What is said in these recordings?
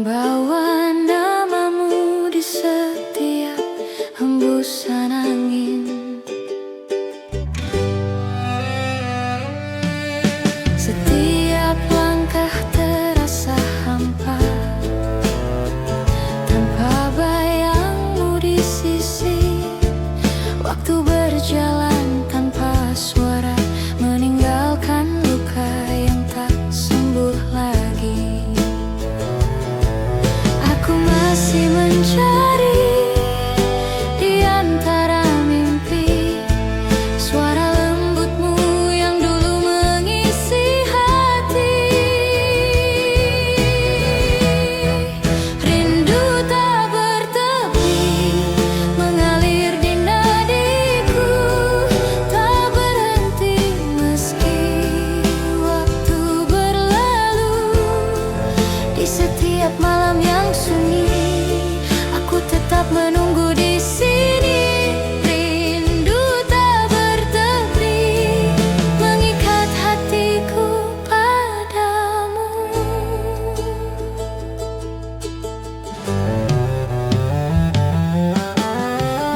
Membawa namamu di setiap hembusan angin. Setiap langkah terasa hampa, tanpa bayangmu di sisi. Waktu berjalan tanpa suara, meninggalkan luka yang tak sembuh lagi. Aku masih mencari di antara mimpi suara lembutmu yang dulu mengisi hati. Rindu tak bertepi mengalir di nadiku, tak berhenti meski waktu berlalu. Di setiap malam yang sunyi, aku tetap menunggu di sini. Rindu tak bertepi mengikat hatiku padamu.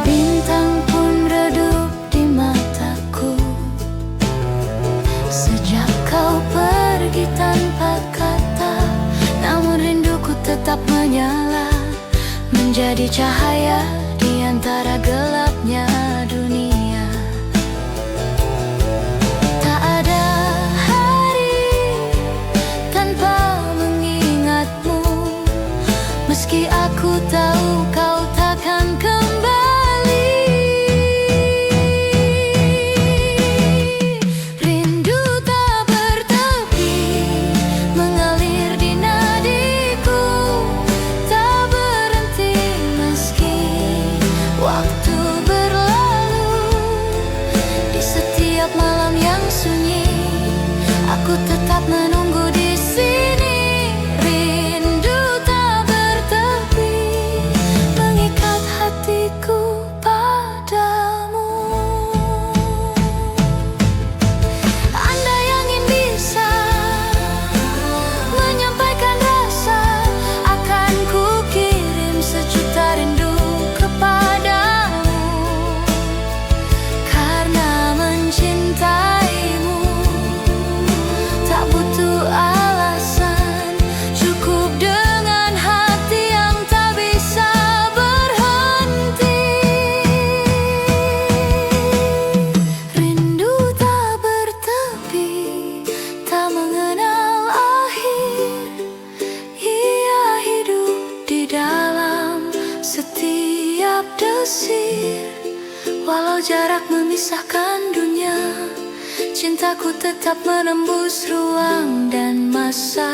Bintang pun redup di mataku sejak kau pergi tanpa kata. Namun rinduku tetap menyala, menjadi cahaya di antara gelapnya dunia. Tak ada hari tanpa mengingatmu, meski aku tahu kau takkan kembali. Rindu tak bertepi mengalir di nadiku, tak berhenti meski waktu berlalu. Di setiap malam yang sunyi, aku tetap menunggu di sini. Rindu tak bertepi mengikat hatiku padamu. Andai angin bisa menyampaikan rasa, akan ku kirim sejuta rindu kepadamu. Karena mencintaimu tak butuh alasan, cukup dengan hati yang tak bisa berhenti. Rindu tak bertepi, tak mengenal akhir. Ia hidup di dalam setiap desir. Walau jarak memisahkan dunia, cintaku tetap menembus ruang dan masa.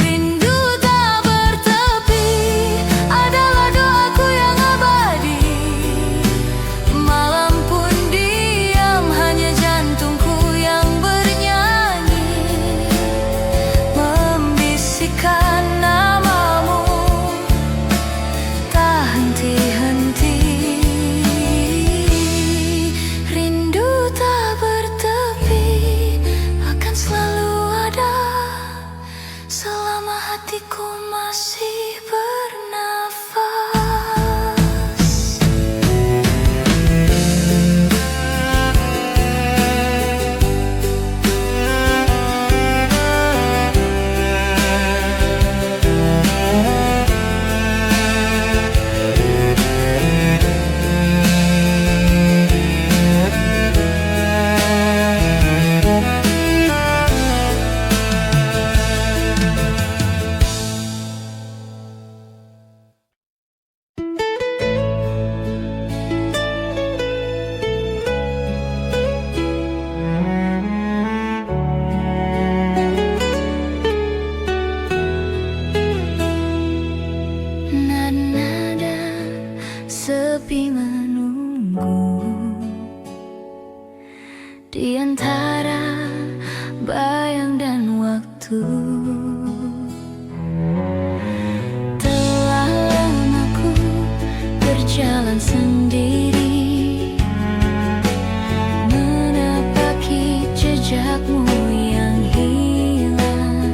Rindu tak bertepi adalah doaku yang abadi. Malam pun diam, hanya jantungku yang bernyanyi, membisikkan namamu tak henti-henti. Rindu tak bertepi akan selalu ada selama hatiku masih bernafas. Nada sepi menunggu di antara bayang dan waktu. Telah lama ku berjalan sendiri, menapaki jejakmu yang hilang.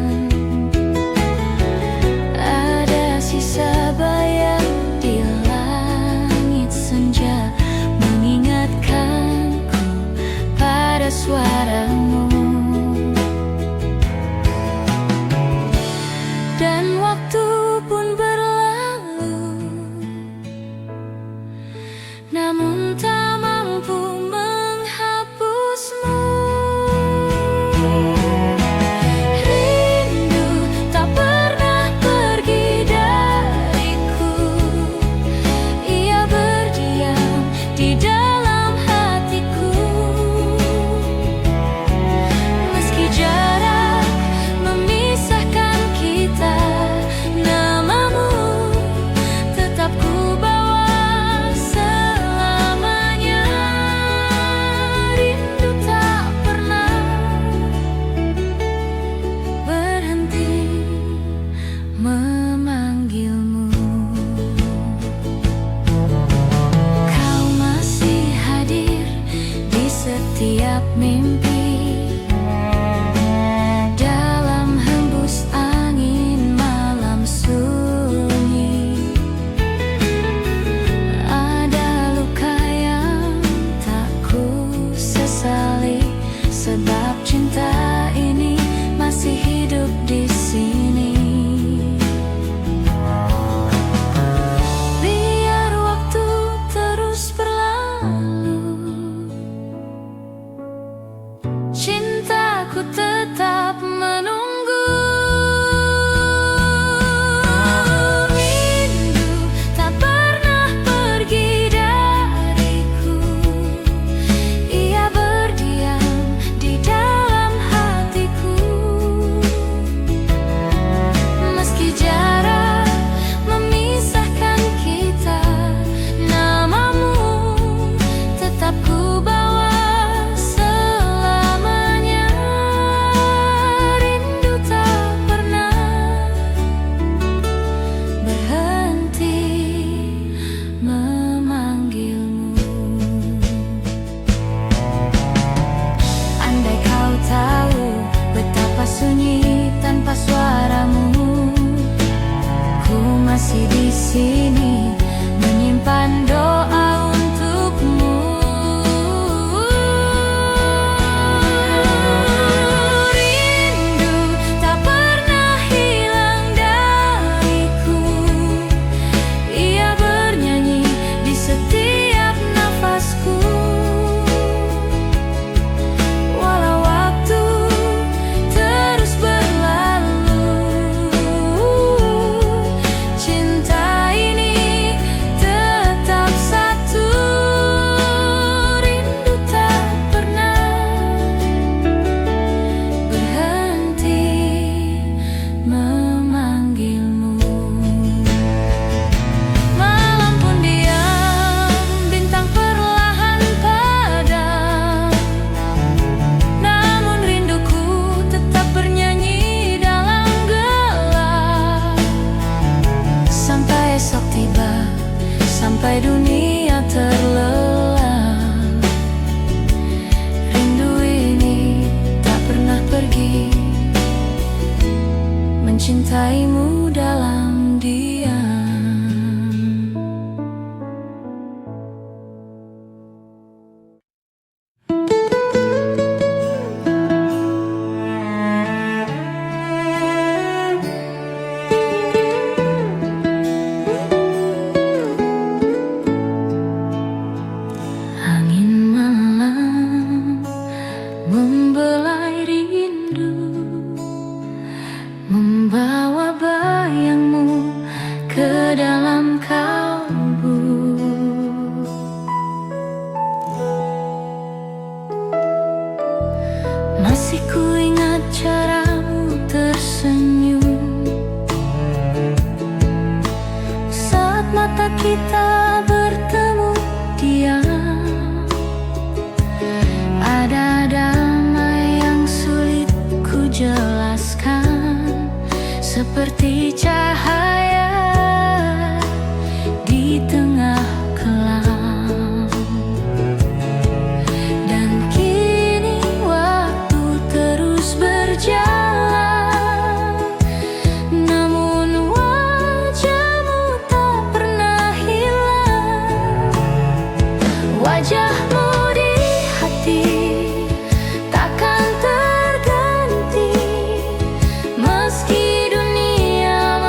memanggilmu. Malam pun diam, bintang perlahan padam, namun rinduku tetap bernyanyi dalam gelap. Sampai esok tiba, sampai dunia terlelap, rindu ini tak pernah pergi, mencintaimu dalam diam. Angin malam membelai rindu, membawa bayangmu ke dalam kalbu. Masih ku ingat caramu tersenyum saat mata kita bertemu diam. Ada damai yang sulit ku jelaskan, seperti cahaya di tengah kelam. Dan kini waktu terus berjalan, namun wajahmu tak pernah hilang. Wajahmu di hati takkan terganti, meski dunia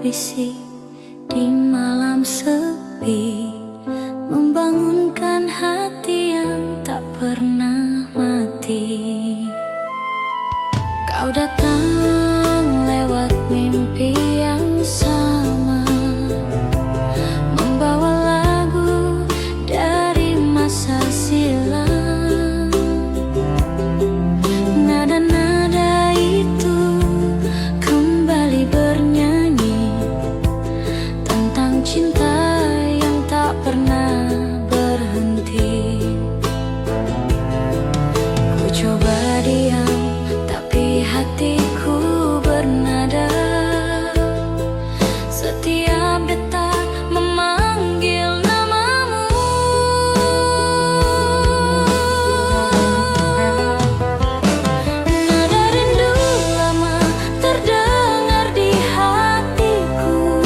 berbisik di malam sepi, membangunkan hati yang tak pernah mati. Kau datang lewat mimpi yang sama, membawa lagu dari masa silam. Nada-nada itu kembali bernyanyi tentang cinta yang tak pernah berhenti. Ku coba diam, tapi hatiku bernada. Setiap detak memanggil namamu. Nada rindu lama terdengar di hatiku,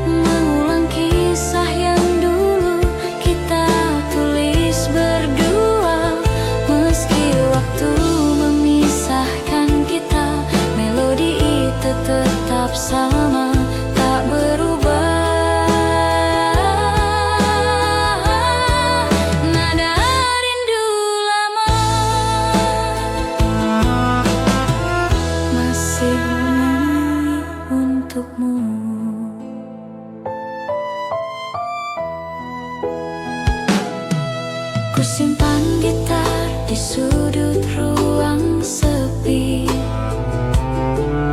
mengulang kisah yang dulu kita tulis berdua. Meski waktu memisahkan kita, melodi itu tetap sama, tak berubah. Nada rindu lama masih bernyanyi untukmu. Ku simpan gitar di sudut ruang sepi,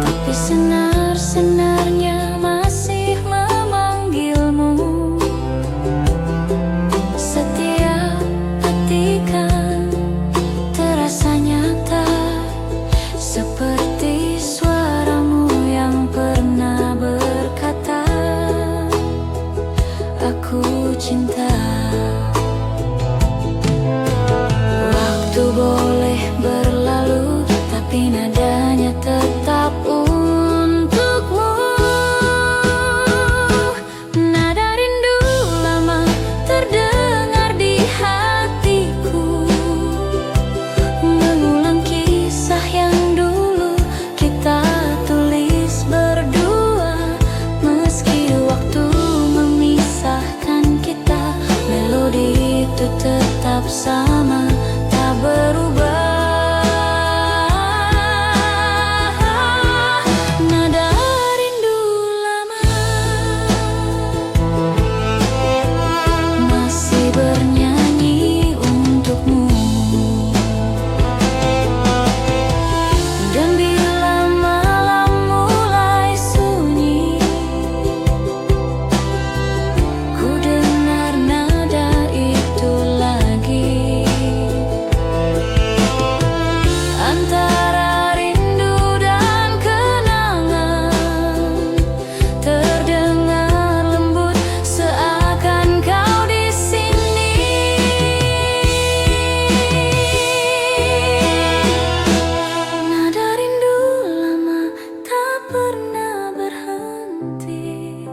tapi senar-senarnya masih memanggilmu. Setiap petikan terasa nyata, seperti suaramu yang pernah berkata, aku cinta. Waktu boleh berlalu, tapi nadanya tetap untukmu. Nada rindu lama terdengar di hatiku, mengulang kisah yang dulu kita tulis berdua. Meski waktu memisahkan kita, melodi itu tetap sama, tak berubah. Nada rindu lama masih bernyanyi untukmu. Dan bila malam mulai sunyi, ku dengar nada itu lagi. Antara rindu dan kenangan, terdengar lembut seakan kau di sini. Nada rindu lama tak pernah berhenti,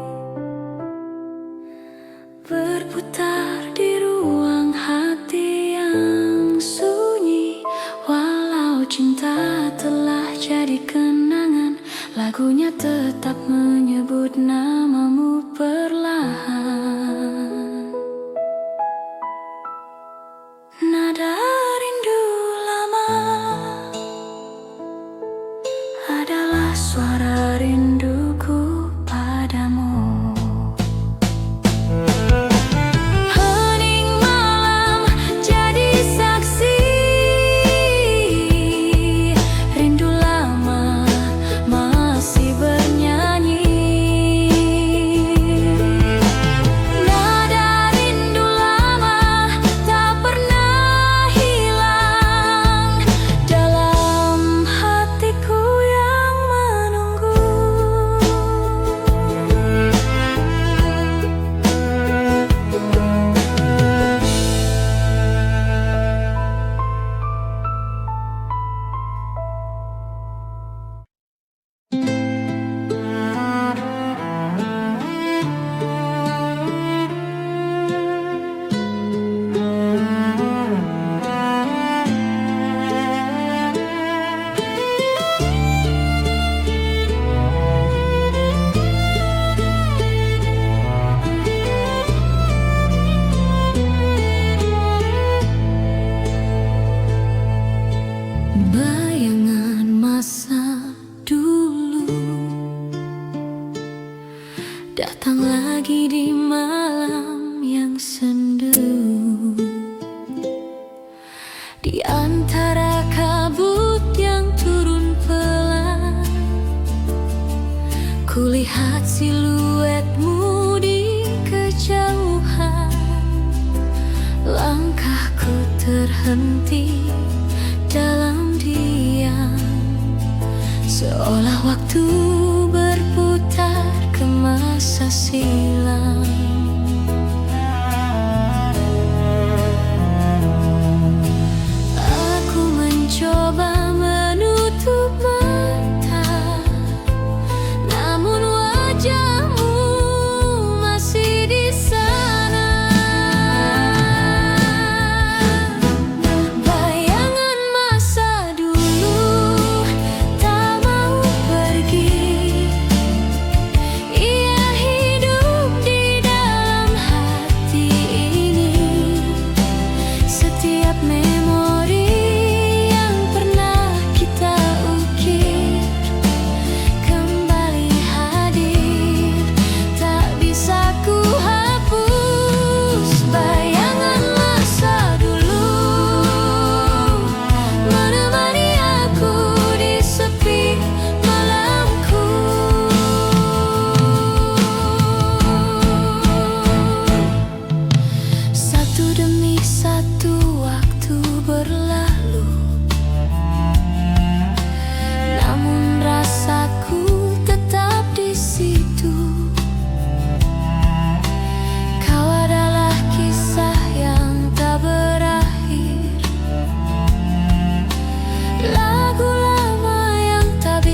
berputar di ruang hati yang sunyi. Walau cinta telah jadi kenangan, lagunya tetap menyebut namamu perlahan. Nada rindu lama adalah suara rinduku padamu. Hening malam jadi saksi, rindu lama masih bernyanyi.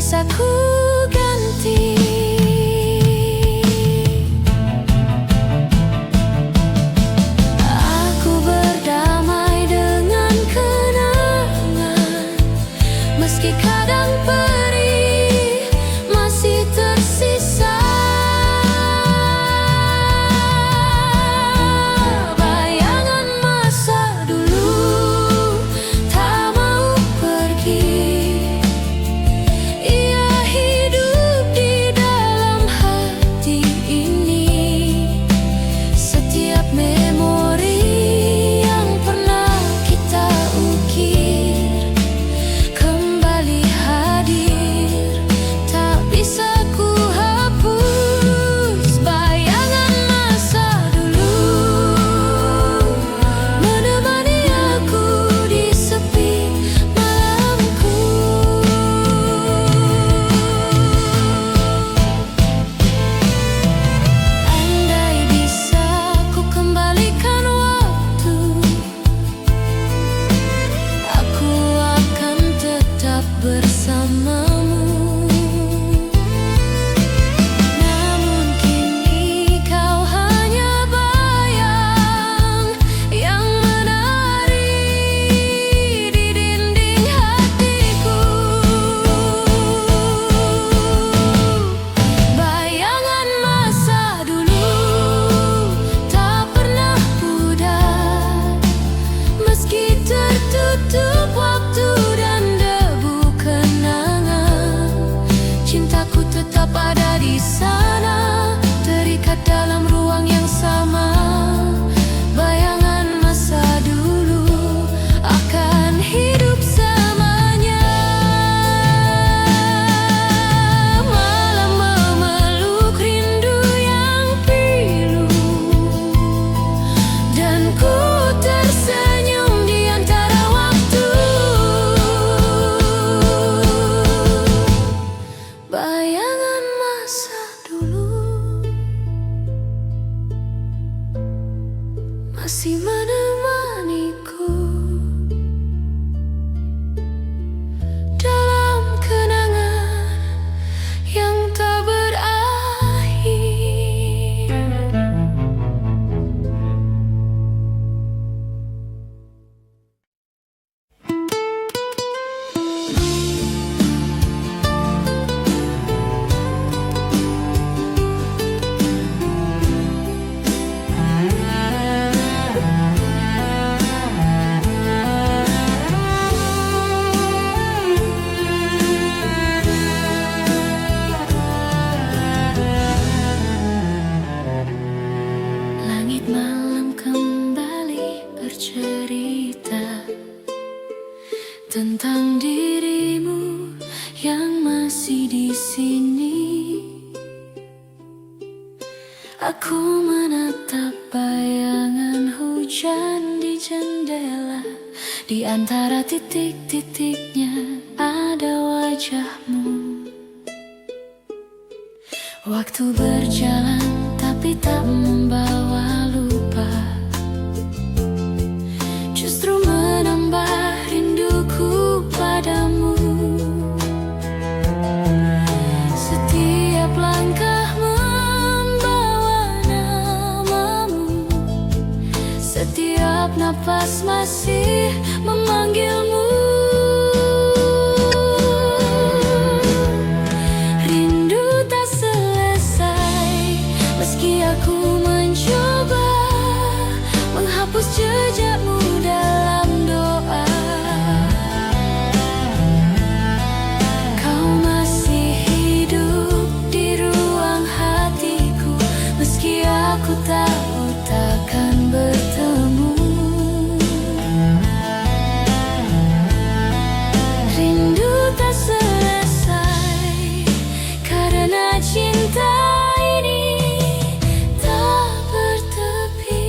bisa ku ganti. Aku berdamai dengan kenangan, meski kadang perih masih tersisa. Bayangan masa dulu tak mau pergi. Ia hidup di dalam hati ini. Setiap memori yang pernah kita ukir kembali hadir, tak bisa ku hapus. Bayangan masa dulu menemani aku di sepi malamku. Andai bisa ku kembalikan waktu, aku akan tetap bersamamu. Namun kini kau hanya bayang yang menari di dinding hatiku. Bayangan masa dulu tak pernah pudar, meski tertutup waktu dan debu kenangan. Cintaku tetap ada di sana, terikat dalam ruang yang sama. Bayangan masa dulu akan hidup selamanya. Malam memeluk rindu yang pilu, dan ku tersenyum di antara waktu. Bayangan masa dulu masih menemaniku dalam kenangan yang tak berakhir. Langit malam kembali bercerita tentang dirimu yang masih di sini. Aku menatap bayangan hujan di jendela. Di antara titik-titiknya ada wajahmu. Waktu berjalan tapi tak membawa lupa, justru menambah rinduku padamu. Setiap langkah membawa namamu, setiap napas masih memanggilmu. Rindu tak selesai, meski aku mencoba menghapus jejakmu dalam doa. Kau masih hidup di ruang hatiku, meski aku tahu takkan bertemu. Rindu tak selesai karena cinta ini tak bertepi.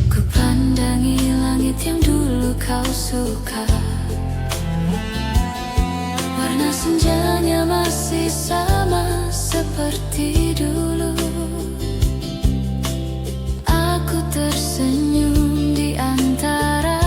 Ku pandangi langit yang dulu kau suka, warna senjanya masih sama seperti dulu. Aku tersenyum di antara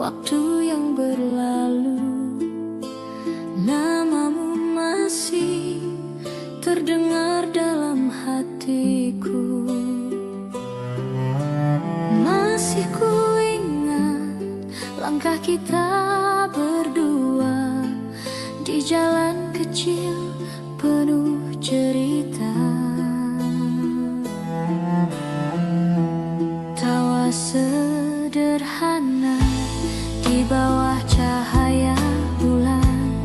waktu yang berlalu, namamu masih terdengar dalam hatiku. Masih ku ingat langkah kita berdua di jalan kecil penuh cerita. Tawa sederhana di bawah cahaya bulan,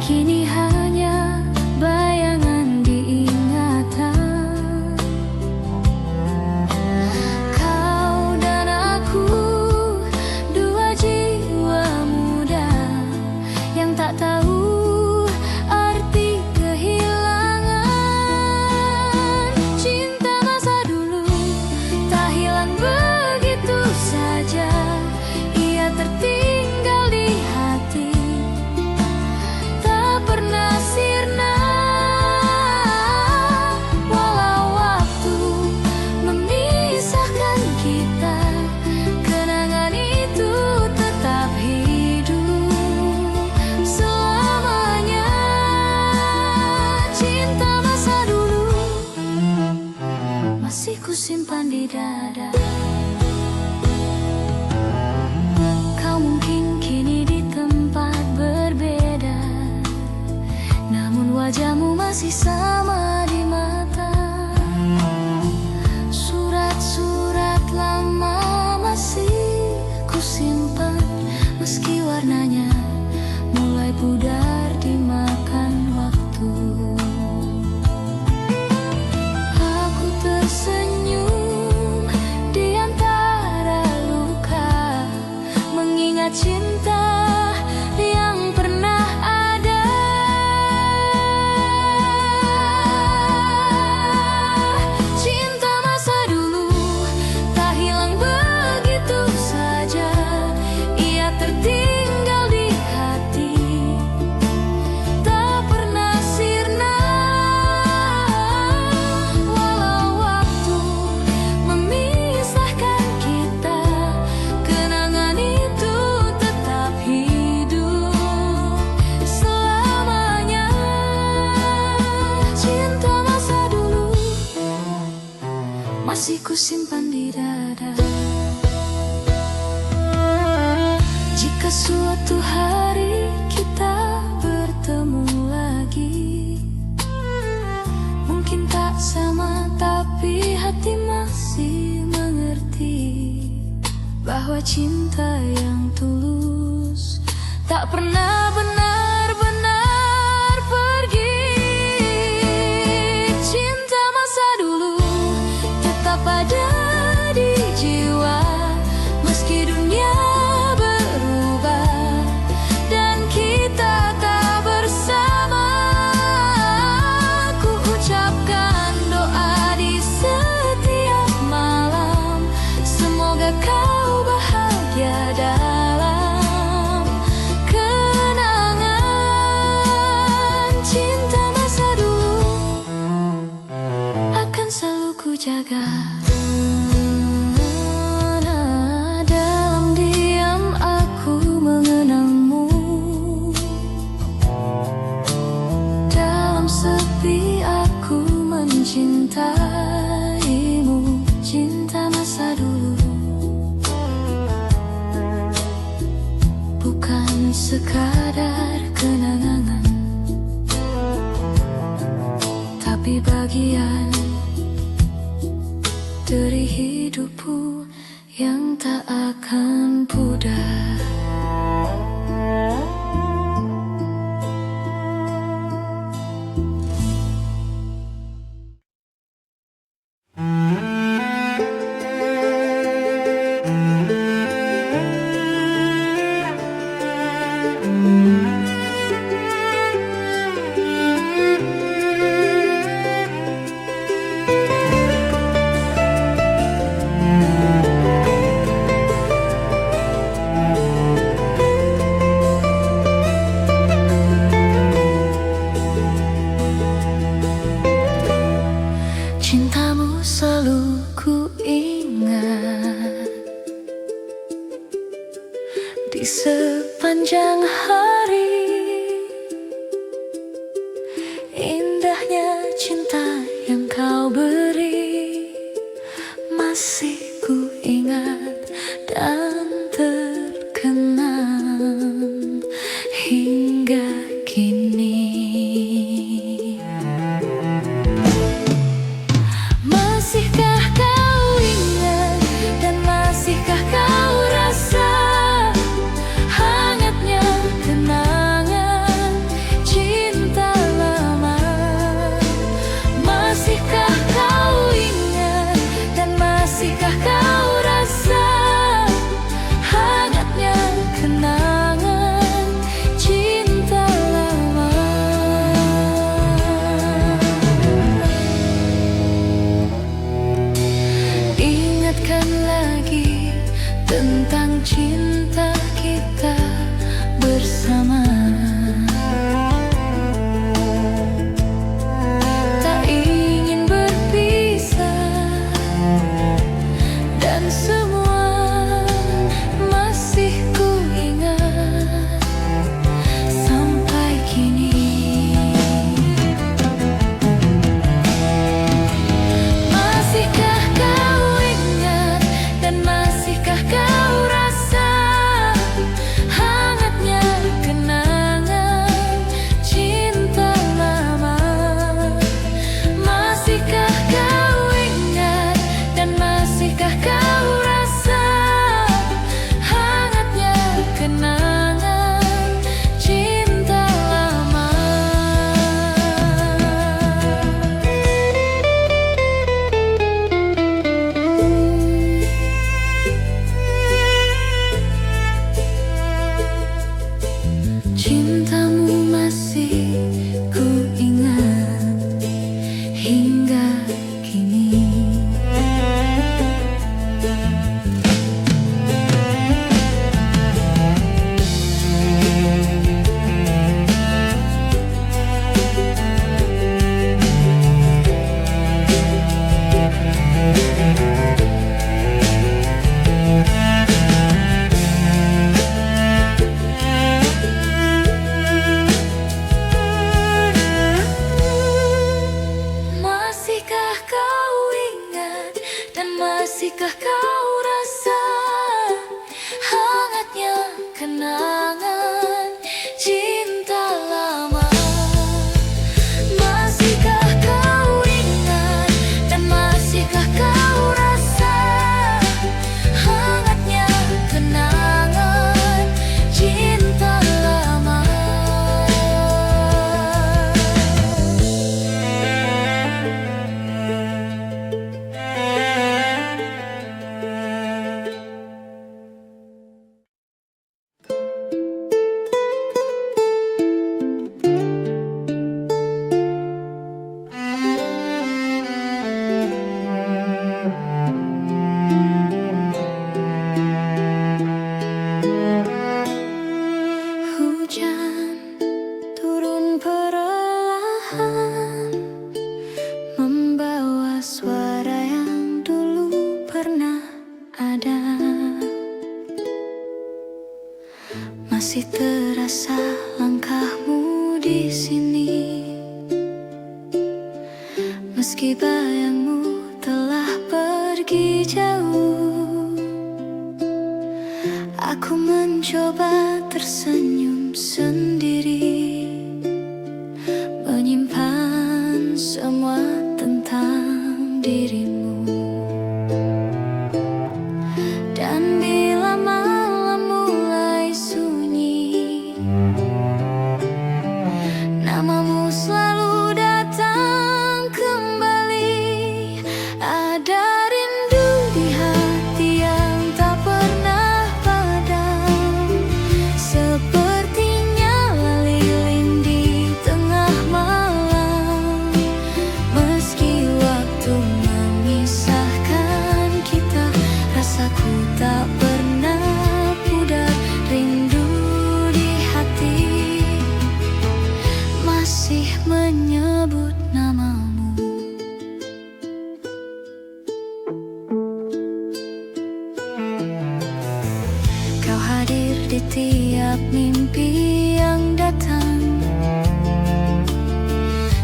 kini hanya bayangan di ingatan. Kau dan aku, dua jiwa muda yang tak tahu arti kehilangan. Cinta masa dulu tak hilang begitu saja, ia tertinggal di hati, tak pernah sirna. Walau waktu memisahkan kita, kenangan itu tetap hidup selamanya. Cinta masa dulu masih ku simpan di dada. Kau mungkin kini di tempat berbeda, namun wajahmu masih sama di mata. Surat-surat lama masih ku simpan, meski warnanya mulai pudar dimakan waktu. Aku tersenyum di antara luka, mengingat cinta yang pernah ada. Cinta masa dulu tak hilang begitu saja, ia tertinggal di hati, tak pernah sirna. Walau waktu memisahkan kita, kenangan itu tetap hidup selamanya. Cinta masa dulu masih ku simpan di dada. Jika suatu hari kita bertemu lagi, mungkin tak sama, tapi hati masih mengerti bahwa cinta yang tulus tak pernah benar-benar pergi. Cinta masa dulu tetap ada di jiwa, meski dunia berubah dan kita tak bersama. Ku ucapkan doa di setiap malam, semoga kau bahagia dalam kenangan. Cinta masa dulu akan selalu ku jaga. Dalam diam aku mengenangmu, dalam sepi aku mencintaimu. Cinta masa dulu bukan sekadar kenangan, tapi bagian dari hidupku yang tak akan pudar. sepanjang hari. Indahnya cinta yang kau beri masih ku ingat dan terkenang hingga kini. Masihkah kau ingat dan masihkah kau rasa hangatnya kenangan cinta lama? Masihkah kau ingat dan masihkah kau rasa hangatnya kenangan cinta lama? Ingatkan lagi tentang cinta kita bersama. Tak ingin berpisah dan semua masih ku ingat sampai kini. Masihkah kau ingat dan masihkah kau rasa hangatnya kenangan cinta lama? Masihkah kau ingat dan masihkah kau rasa hangatnya kenangan cinta lama? Cintamu masih ku ingat hingga kini. Masihkah kau ingat dan masihkah kau rasa hangatnya kenangan cinta lama? Masihkah kau ingat dan masihkah kau rasa hangatnya kenangan cinta lama? Hujan turun perlahan, membawa suara yang dulu pernah ada. Masih terasa langkahmu di sini, meski bayangmu telah pergi jauh. Aku mencoba tersenyum sendiri, menyimpan semua tentang dirimu. Dan bila malam mulai sunyi, namamu selalu datang kembali. Ada rindu di hati yang tak pernah padam. mimpi yang datang,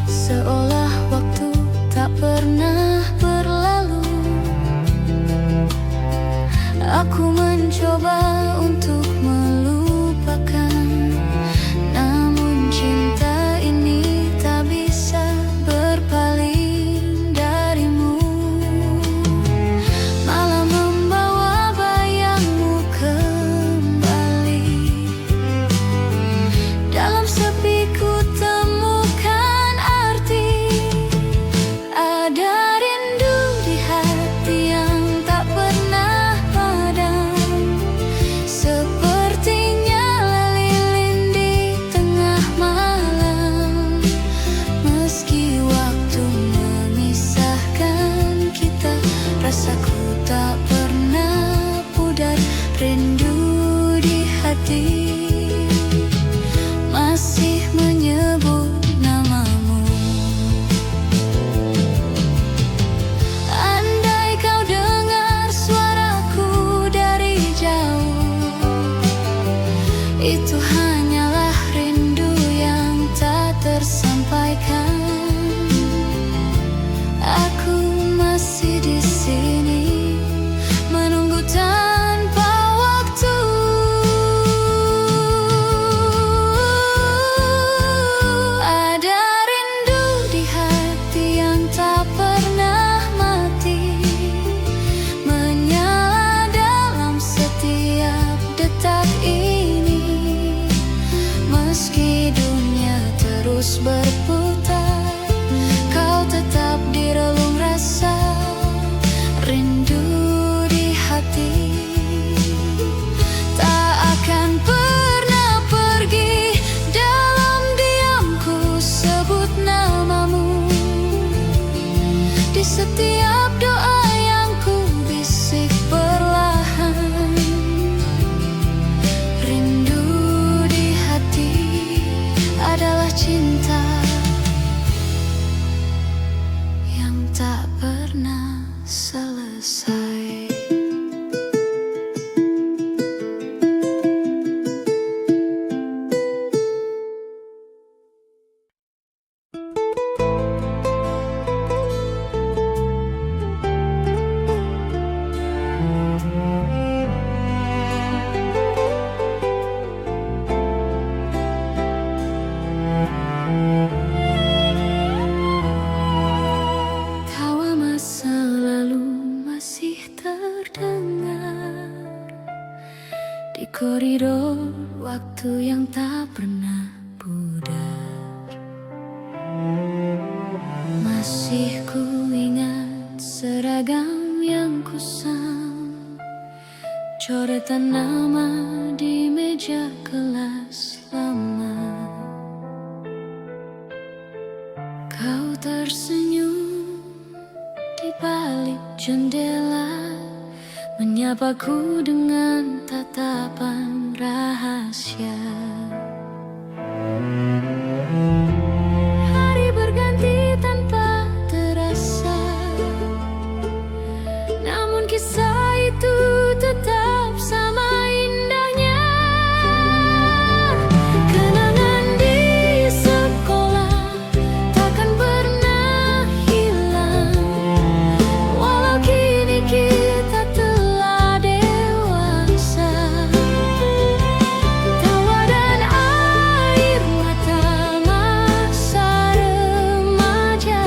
seolah waktu tak pernah berlalu. Aku mencoba untuk melupakan, namun cinta ini tak bisa berpaling darimu. Malah membawa bayangmu kembali. Dalam sepi ku temukan arti. Ada rindu di hati yang tak pernah padam, sepertinya lilin di tengah malam. Meski waktu memisahkan kita, rasaku tak pernah pudar. Rindu di hati masih menyebut namamu. Andai kau dengar suaraku dari jauh, itu hanyalah rindu yang tak tersampaikan. Aku masih di sini menunggu tanpa waktu. Ada rindu di hati yang tak pernah mati, menyala dalam setiap detak ini. Meski dunia terus berputar, kau tetap di relung rasa. Rindu di hati tak akan pernah pergi. Dalam diamku sebut namamu, di setiap doa yang ku bisik perlahan. Rindu di hati adalah cinta yang tak pernah selesai. Tawa masa lalu masih terdengar di koridor waktu yang tak pernah pudar. Masih ku ingat seragam yang kusam, coretan nama di meja kelas lama. Kau tersenyum di balik jendela, menyapaku dengan tatapan rahasia. Hari berganti tanpa terasa, namun kisah itu tetap sama indahnya. Kenangan di sekolah takkan pernah hilang, walau kini kita telah dewasa. Tawa dan air mata masa remaja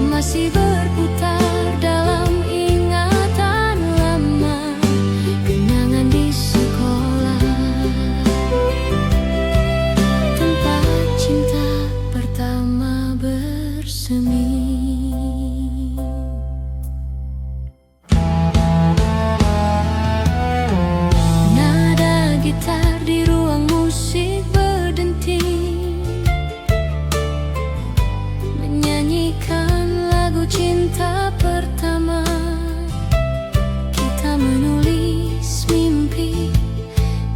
masih berputar dalam ingatan lama. Kenangan di sekolah, tempat cinta pertama bersemi. Nada gitar di ruang musik berdenting, menyanyikan lagu cinta pertama. Kita menulis mimpi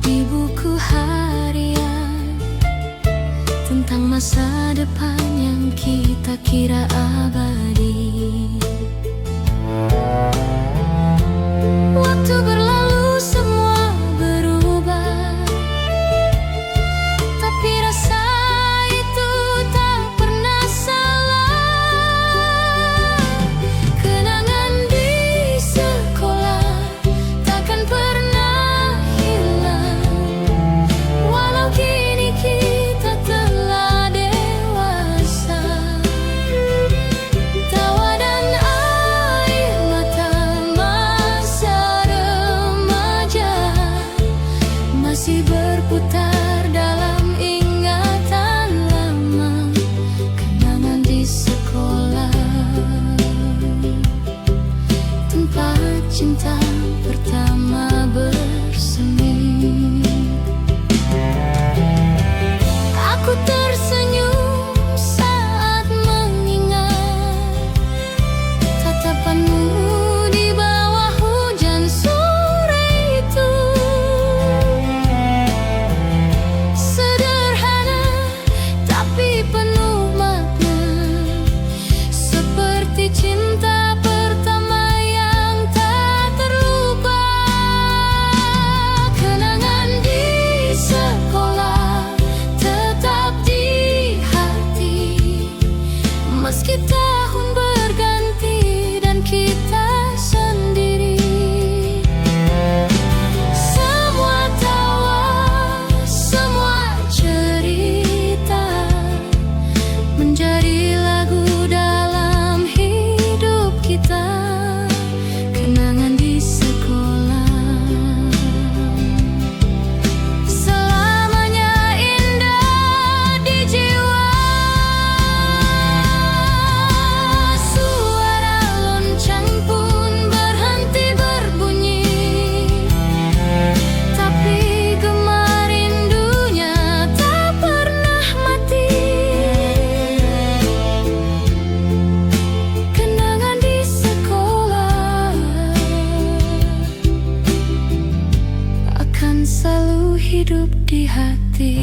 di buku harian tentang masa depan yang kita kira abadi. Waktu berlalu semua berubah, Masih berputar dalam ingatan lama, kenangan di sekolah, tempat cinta pertama bersemi. Aku tersenyum saat mengingat tatapanmu di bawah hujan sore itu. Sederhana tapi penuh makna, seperti cinta pertama yang tak terlupa. Kenangan di sekolah tetap di hati, meski tahun berganti dan kita sendiri. Semua tawa, semua cerita menjadi lagu dalam hidup kita. Kenangan di sekolah selamanya indah di jiwa. Suara lonceng pun berhenti berbunyi, tapi gemar rindunya tak pernah mati. Kenangan di sekolah akan selalu hidup di hati.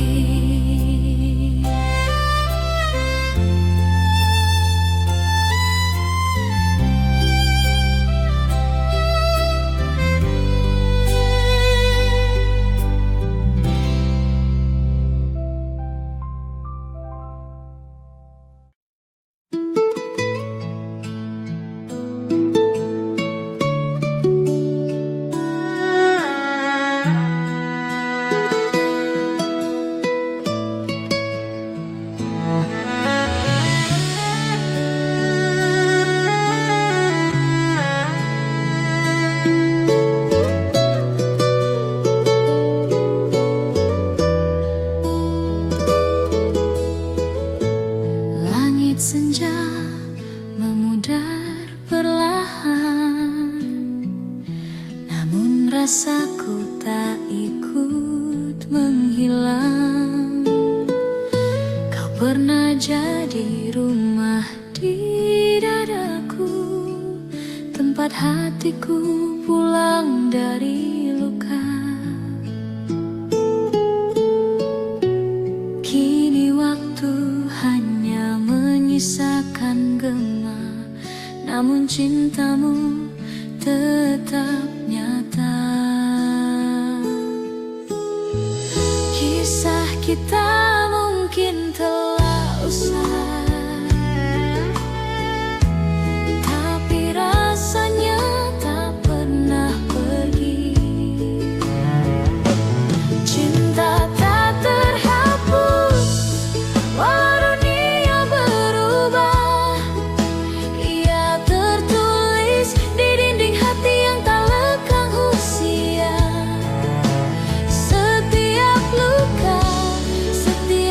Langit senja memudar perlahan, namun rasaku tak ikut menghilang. Kau pernah jadi rumah di dadaku, tempat hatiku pulang dari luka. Kini waktu hanya menyisakan gema, namun cintamu tetap nyata. Kisah kita mungkin telah usai, tapi rasanya tak pernah pergi. Cinta tak terhapus walau dunia berubah, ia tertulis di dinding hati yang tak lekang usia. Setiap luka, setiap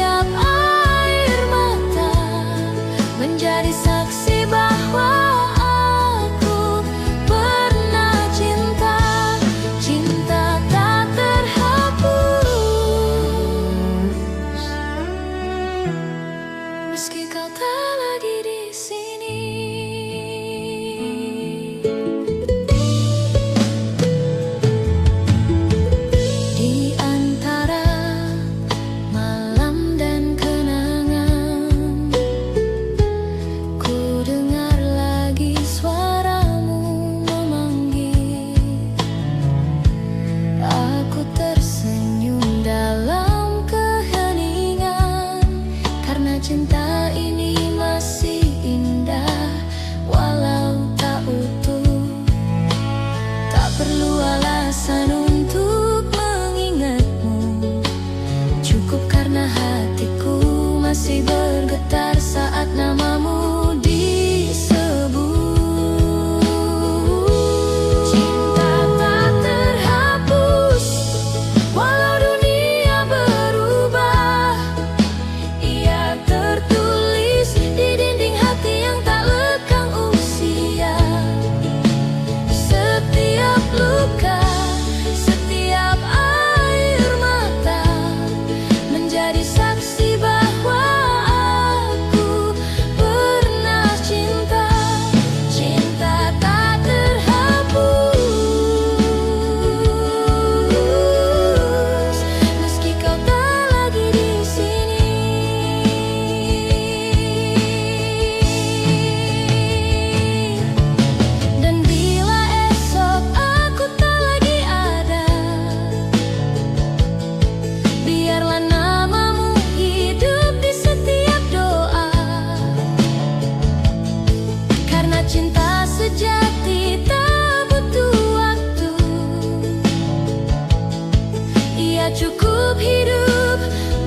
hidup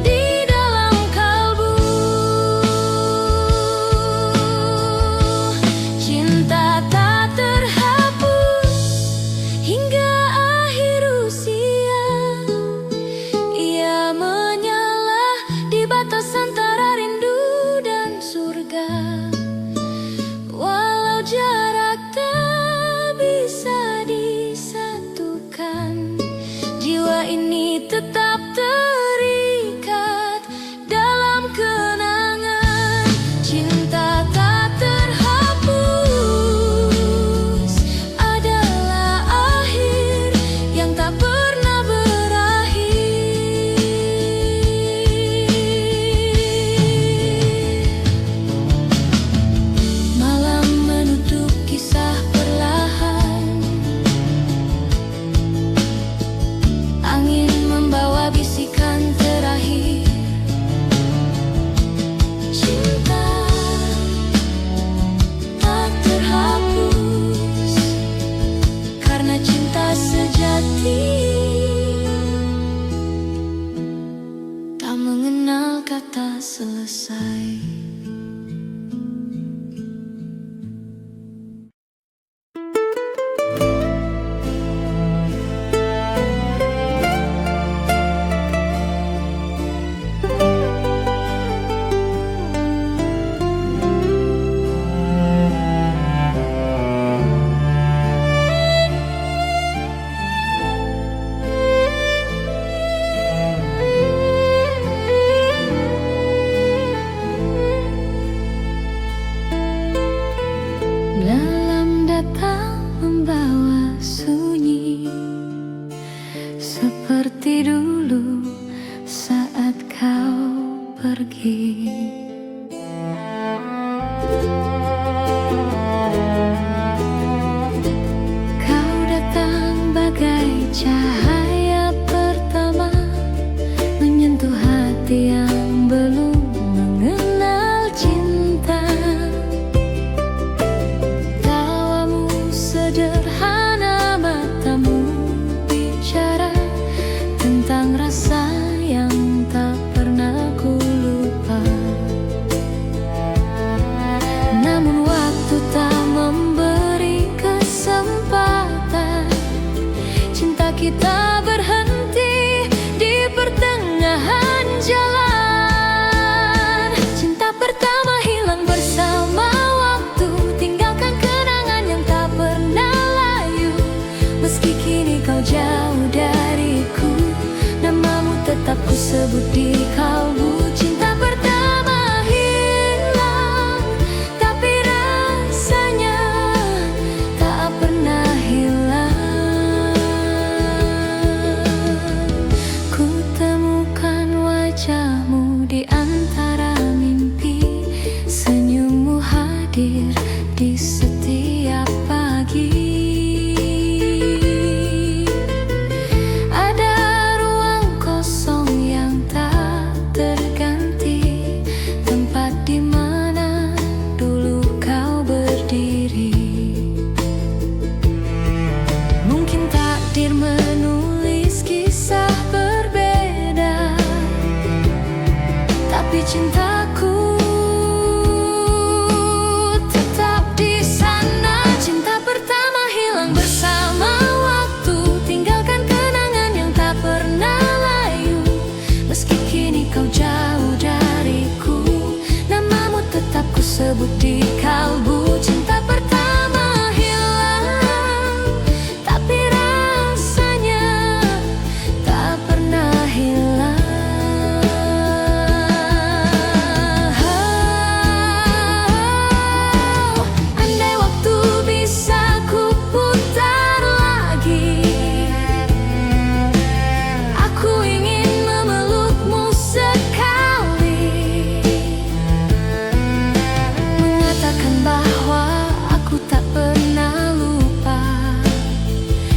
di dalam kalbu. Cinta tak terhapus hingga akhir usia. Ia menyala di batas antara rindu dan surga. Walau jarak tak bisa disatukan, jiwa ini tetap terikat dalam kenangan. Cinta tak terhapus adalah akhir yang tak pernah berakhir. Malam menutup kisah perlahan, angin membawa bisikan terakhir. Cinta tak terhapus karena cinta sejati tak mengenal kata selesai. Dalam datang membawa sunyi, seperti dulu saat kau pergi. Kau datang bagai cahaya pertama, menyentuh hati yang belum mengenal cinta. Tawamu sederhana, matamu bicara tentang rasa yang tak pernah ku lupa. Namun waktu tak memberi kesempatan, cinta kita berhenti di pertengahan jalan. Cinta pertama hilang bersama waktu, tinggalkan kenangan yang tak pernah layu. Meski kini kau jauh dariku, namamu tetap ku sebut di kalbu. Cinta pertama hilang, tapi rasanya tak pernah hilang. Ku temukan wajahmu di antara mimpi, senyummu hadir di setiap pagi. Ada ruang kosong yang tak terganti, tempat di mana dulu kau berdiri. Mungkin takdir menulis kisah berbeda, tapi cintaku tetap di sana. Cinta pertama hilang bersama waktu, tinggalkan kenangan yang tak pernah layu. Meski kini kau jauh dariku, namamu tetap ku sebut di kalbu. Cinta pertama hilang, tapi rasanya tak pernah hilang. Andai waktu bisa ku putar lagi, aku ingin memelukmu sekali, mengatakan bahwa aku tak pernah lupa.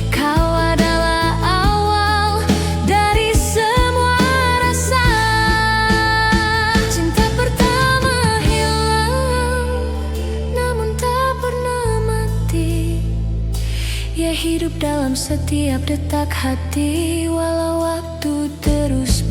Kau adalah awal dari semua rasa. Cinta pertama hilang, namun tak pernah mati. Ia hidup dalam setiap detak hati, walau waktu terus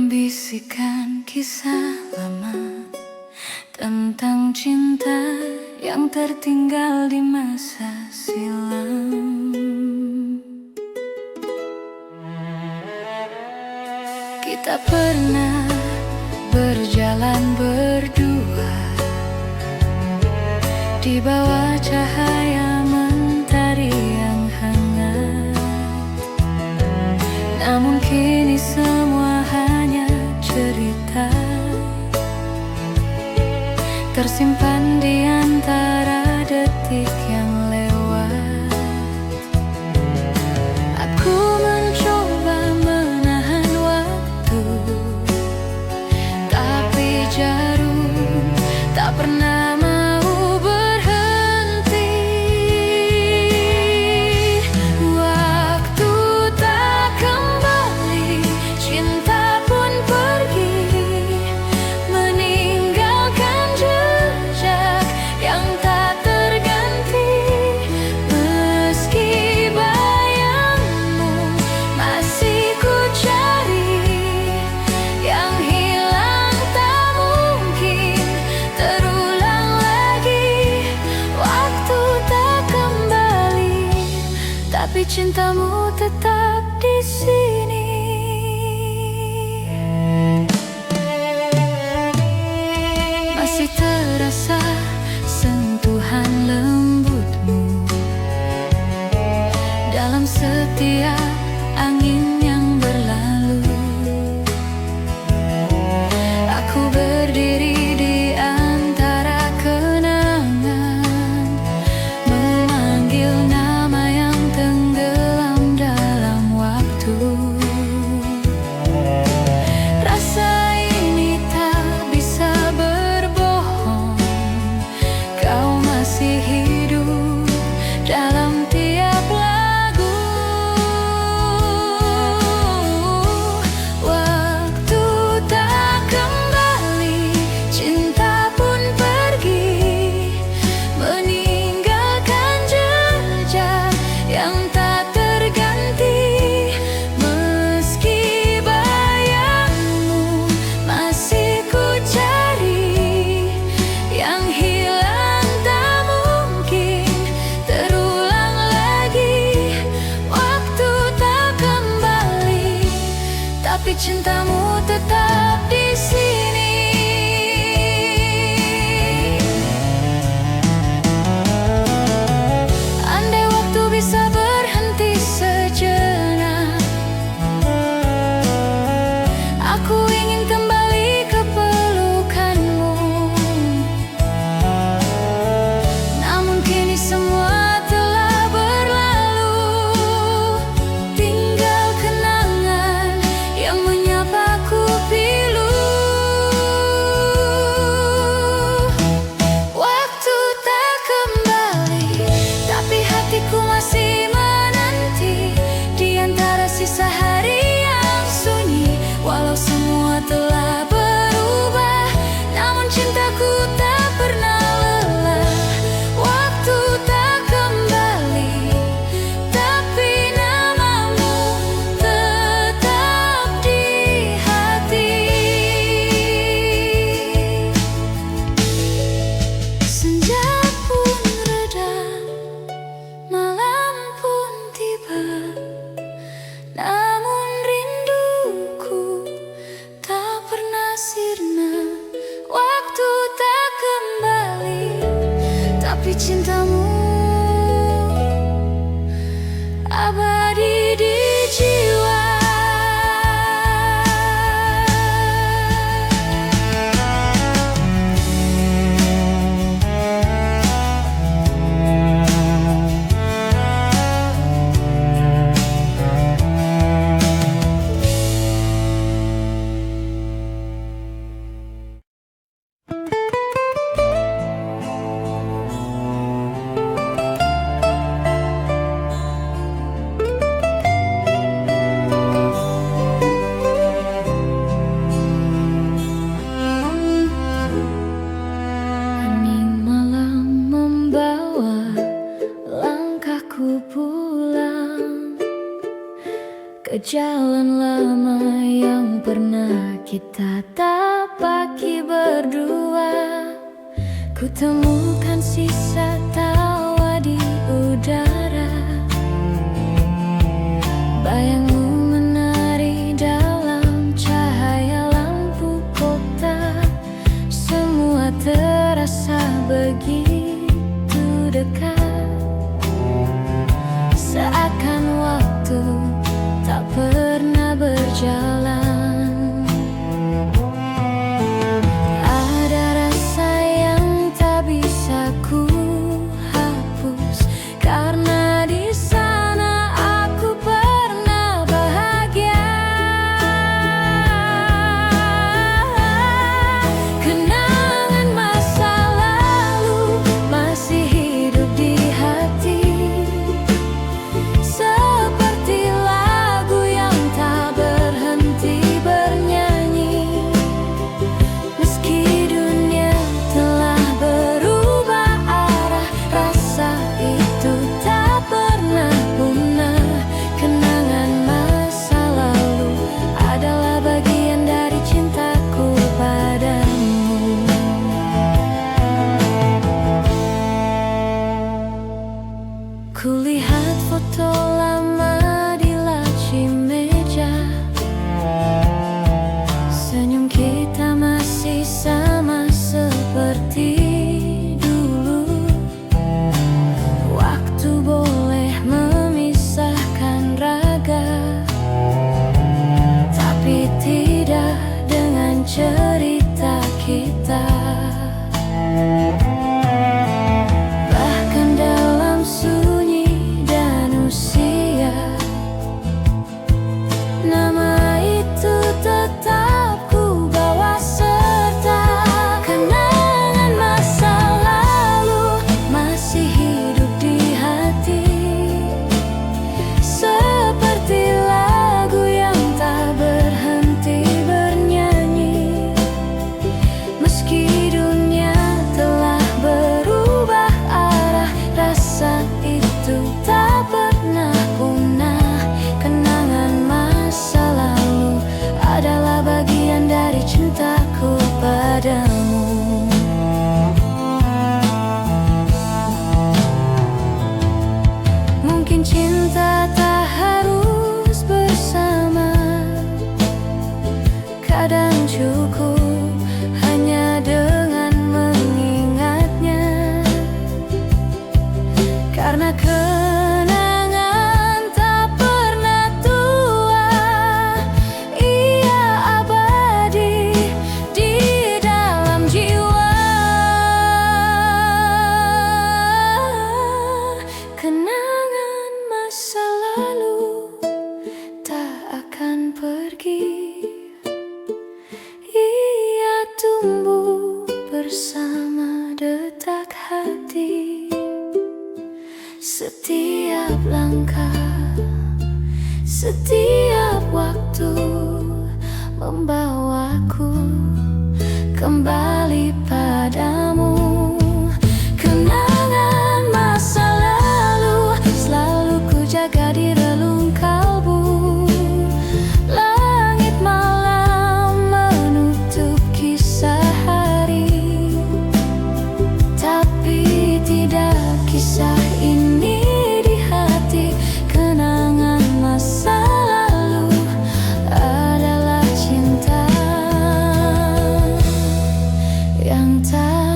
membisikkan kisah lama tentang cinta yang tertinggal di masa silam. Kita pernah berjalan berdua di bawah cahaya mentari yang hangat. Namun kini semua hanya cerita, tersimpan di antara detik yang lewat. Aku mencoba menahan waktu, tapi jarum tak pernah mau berhenti. Waktu tak kembali, cinta pun pergi, meninggalkan jejak yang tak terganti. Meski bayangmu masih ku cari, yang hilang tak mungkin terulang lagi. Waktu tak kembali, tapi cintamu tetap di sini. Masih terasa sentuhan lembutmu dalam setiap angin yang berlalu. Aku berdiri di antara kenangan, memanggil nama yang tenggelam dalam waktu. Rasa ini tak bisa berbohong, kau masih hidup dalam tiap lagu. Waktu tak kembali, cinta pun pergi, meninggalkan jejak yang tak terganti. Meski bayangmu masih ku cari, yang hilang tak mungkin terulang lagi. Waktu tak kembali, tapi cintamu tetap di sini. Andai waktu bisa berhenti sejenak, aku ingin kembali ke pelukanmu. Namun kini semua telah berlalu, tinggal kenangan yang menyapaku pilu. Waktu tak kembali, tapi hatiku masih menanti di antara sisa hari yang sunyi. Walau semua telah berubah, namun cintaku tak pernah lelah. Waktu tak kembali, tapi namamu tetap di hati. Senja pun reda, malam pun tiba, namun rinduku tak pernah sirna. Waktu tak kembali, tapi cintamu abadi di jiwa. pernah kita tak pergi berdua. Ku temukan sisa tawa di udara. Bayangmu menari dalam cahaya lampu kota. Semua terasa begitu dekat, seakan waktu tak pernah berjalan. Ada rasa yang tak bisa ku hapus, karena di sana aku pernah bahagia. Kenangan masa lalu masih hidup di hati, seperti lagu yang tak berhenti bernyanyi. Meski dunia telah berubah arah, rasa itu tak pernah punah. Kenangan masa lalu adalah bagian dari cintaku padamu. Kulihat foto lama di laci meja. Senyum kita masih sama seperti dulu. Waktu boleh memisahkan raga, tapi tidak dengan cerita kita. Bahkan dalam sunyi dan usia, nama itu tetap ku bawa serta. Kenangan masa lalu masih hidup di hati, seperti lagu yang tak berhenti bernyanyi. Meski dunia telah berubah arah, rasa itu tak pernah punah. Kenangan masa lalu adalah bagian dari cintaku padamu. Mungkin cinta tak harus bersama, kadang cukup hanya dengan mengingatnya. Karena kenangan tak pernah tua, ia abadi di dalam jiwa. Kenangan masa lalu tak akan pergi, ia tumbuh bersama detak hati. Setiap langkah, setiap waktu membawaku kembali padamu. Kenangan masa lalu selalu ku jaga di relung kalbu. Langit malam menutup kisah hari, tapi tidak kisah ini di hati. Kenangan masa lalu adalah cinta yang tak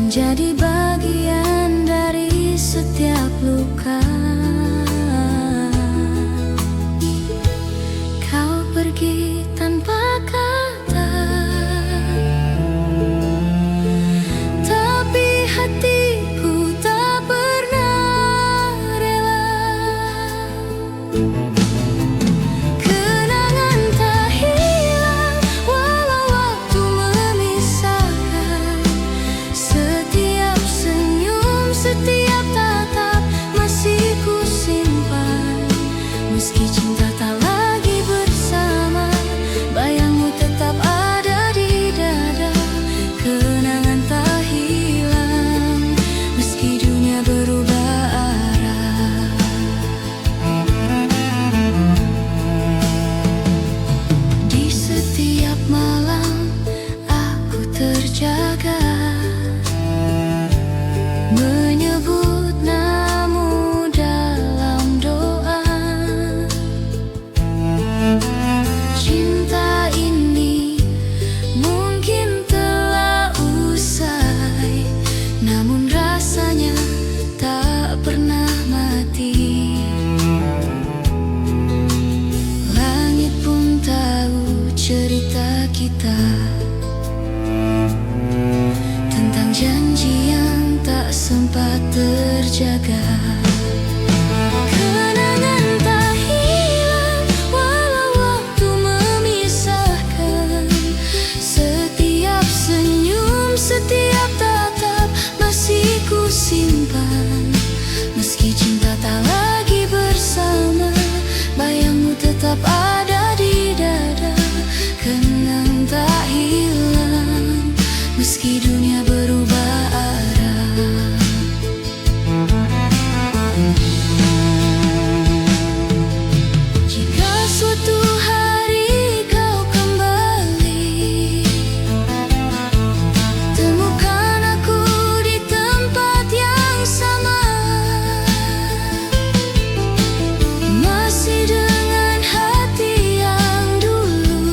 menjadi bagian dari setiap luka. Kau pergi tanpa kata, tapi hatiku tak pernah rela. Kenangan tak hilang walau waktu memisahkan. Setiap senyum, setiap tatap masih ku simpan. Meski cinta tak lagi bersama, bayangmu tetap ada di dada. Kenangan tak hilang meski dunia berubah arah. Di setiap malam aku terjaga, menyebut namamu dalam doa. Cinta ini mungkin telah usai, namun rasanya tak pernah mati. Langit pun tahu cerita kita, tentang janji yang tak sempat terjaga. Kenangan tak hilang walau waktu memisahkan. Setiap senyum, setiap tatap masih ku simpan. Meski cinta tak lagi bersama, bayangmu tetap ada di dada. Kenang tak hilang meski dunia berubah arah. Jika suatu hari kau kembali, temukan aku di tempat yang sama, masih dengan hati yang dulu,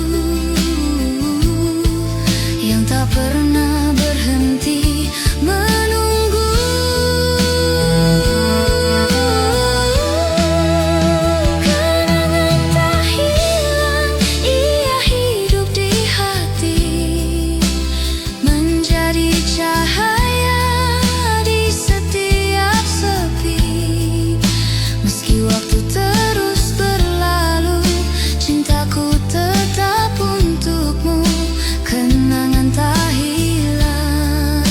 yang tak pernah berhenti menunggu. Kenangan tak hilang, ia hidup di hati, menjadi cahaya di setiap sepi. Meski waktu terus berlalu, cintaku tetap untukmu. Kenangan tak hilang,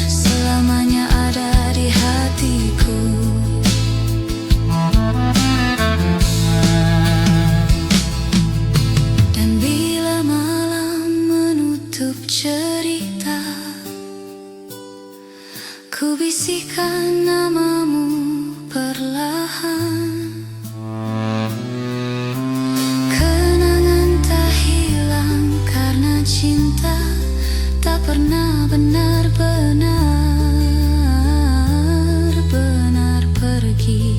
selamanya ada di hatiku. Dan bila malam menutup cerita, ku bisikan namamu perlahan. Kenangan tak hilang karena cinta tak pernah benar-benar pergi.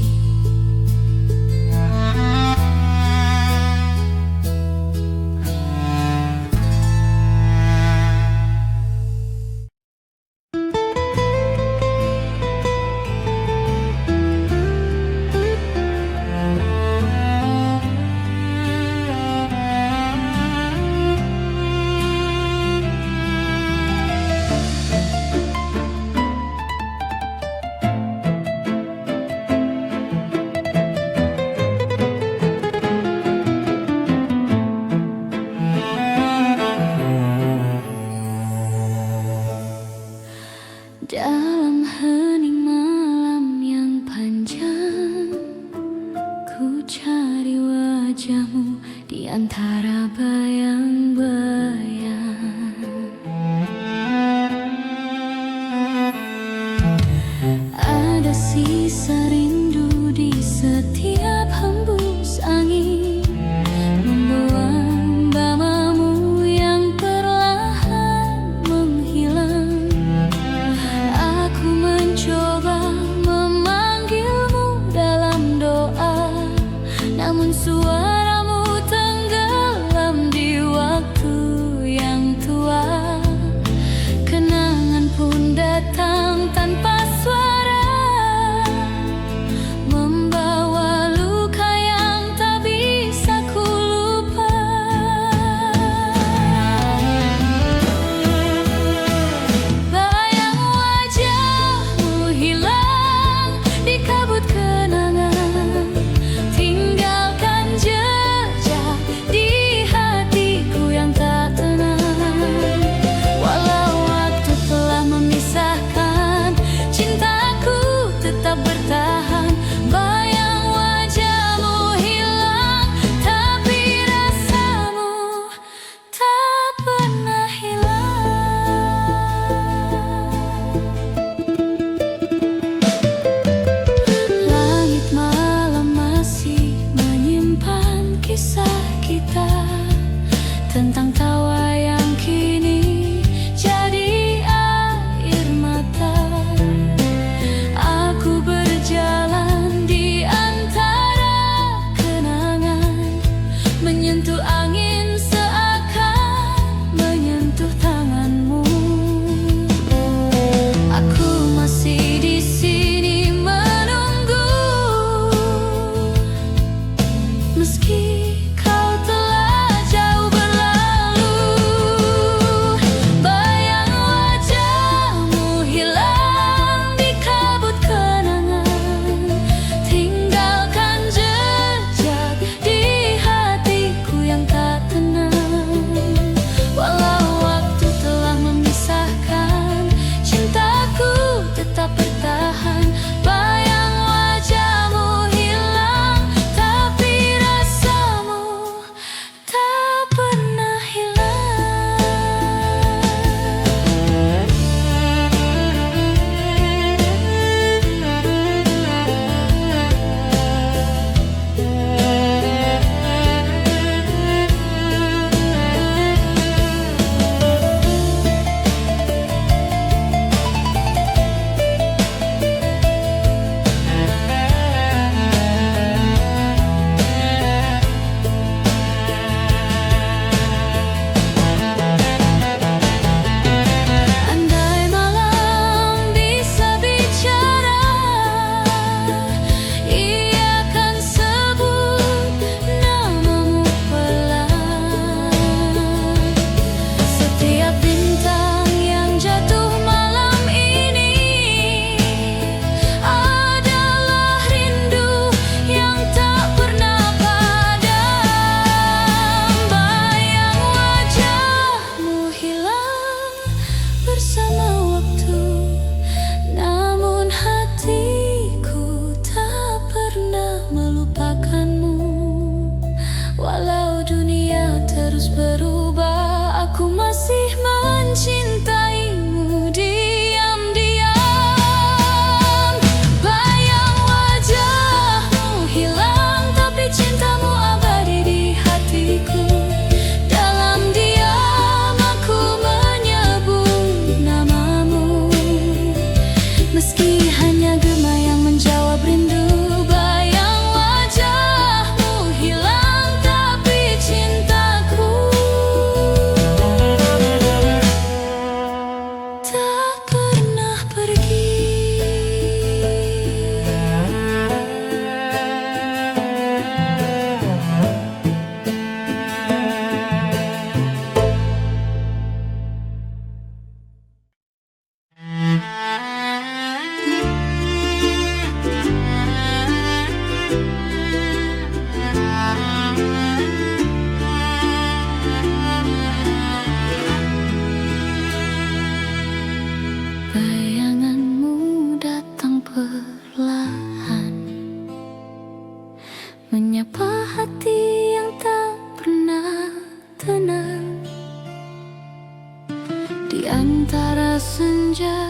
Di antara senja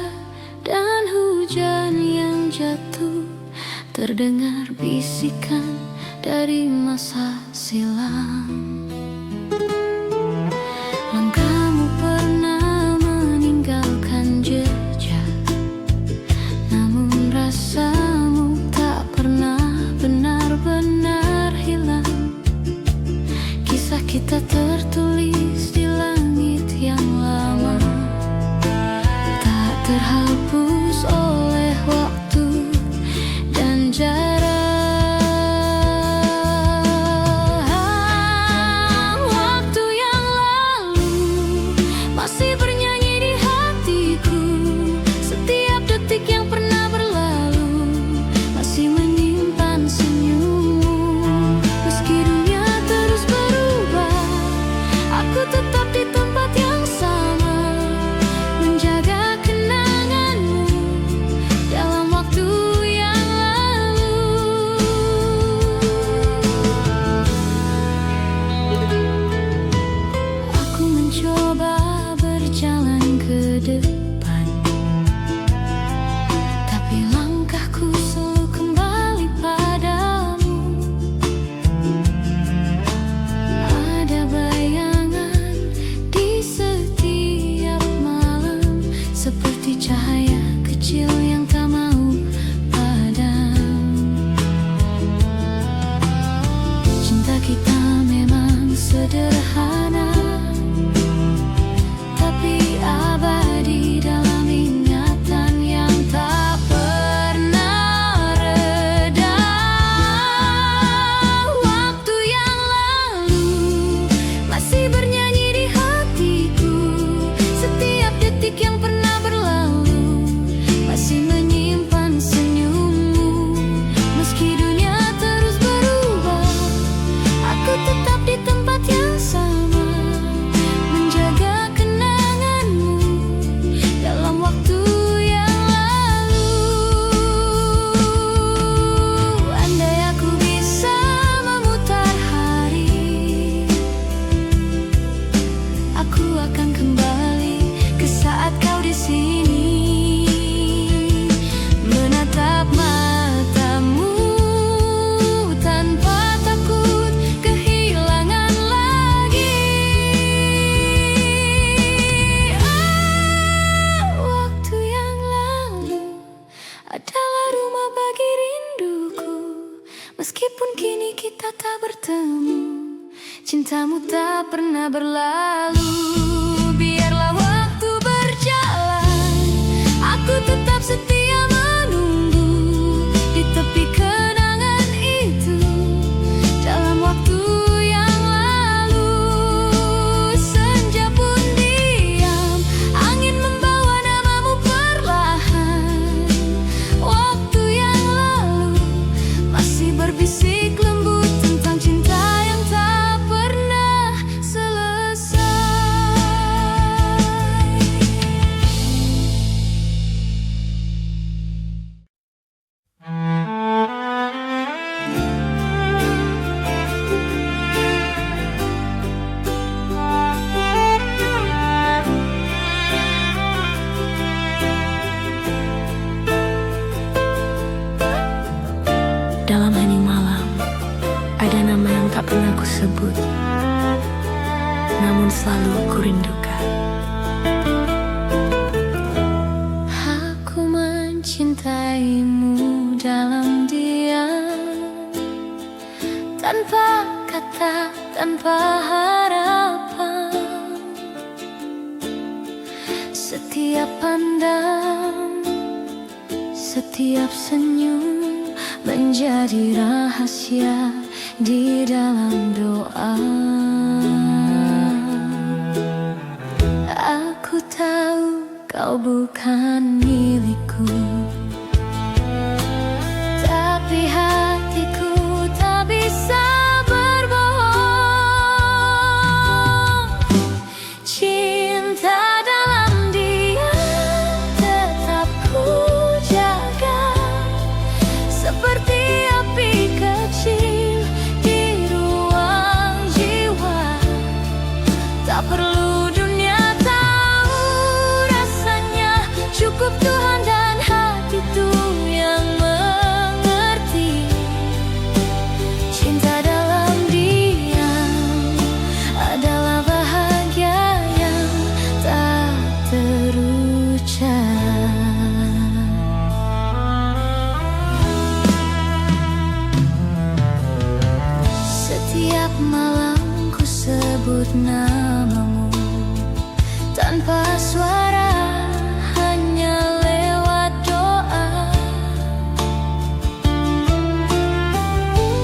dan hujan yang jatuh, terdengar bisikan dari masa silam. Langkahmu pernah meninggalkan jejak, namun rasamu tak pernah benar-benar hilang. Kisah kita tertulis di langit yang lama, tak terhapus oleh waktu dan jarak. Waktu yang lalu masih bernyanyi di hatiku. Setiap detik yang pernah berlalu masih menyimpan senyummu. Meski dunia terus berubah, aku tetap di tempat yang sama, menjaga kenanganmu dalam waktu yang lalu. Aku mencoba berjalan ke depan, tapi langkahku selalu kembali padamu. Ada bayangan di setiap malam, seperti cahaya kecil yang tak mau padam. Cinta kita memang sederhana, tapi abadi dalam ingatan yang tak pernah reda. Waktu yang lalu masih bernyanyi di hatiku. Setiap detik yang pernah berlalu masih menyimpan senyummu. Meski dunia terus berubah, aku tetap di tempat yang sama, menjaga kenanganmu dalam waktu yang lalu. Andai aku bisa memutar hari, aku akan kembali ke saat kau di sini, menatap matamu tanpa takut kehilangan lagi. Waktu yang lalu adalah rumah bagi rinduku. Meskipun kini kita tak bertemu, cintamu tak pernah berlalu. Biarlah waktu berjalan, aku tetap setia menunggu di tepi kenangan itu dalam waktu yang lalu. Senja pun diam, angin membawa namamu perlahan. Waktu yang lalu masih berbisik lembut tentang cinta yang tak pernah selesai. Dalam hening malam, ada nama yang tak pernah ku sebut, namun selalu ku rindukan. Aku mencintaimu dalam diam, tanpa kata, tanpa harapan. Setiap pandang, setiap senyum menjadi rahasia di dalam doa. Aku tahu kau bukan milikku, tapi hatiku tak bisa berbohong. Cinta dalam diam tetap ku jaga, seperti api kecil di ruang jiwa. Tak perlu dunia tahu tanpa suara, hanya lewat doa.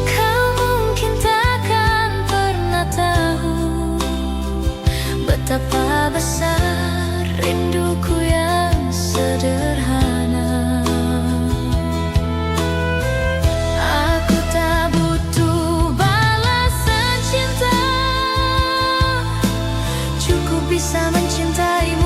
Kau mungkin takkan pernah tahu betapa besar rinduku yang sederhana. Aku tak butuh balasan cinta, cukup bisa mencintaimu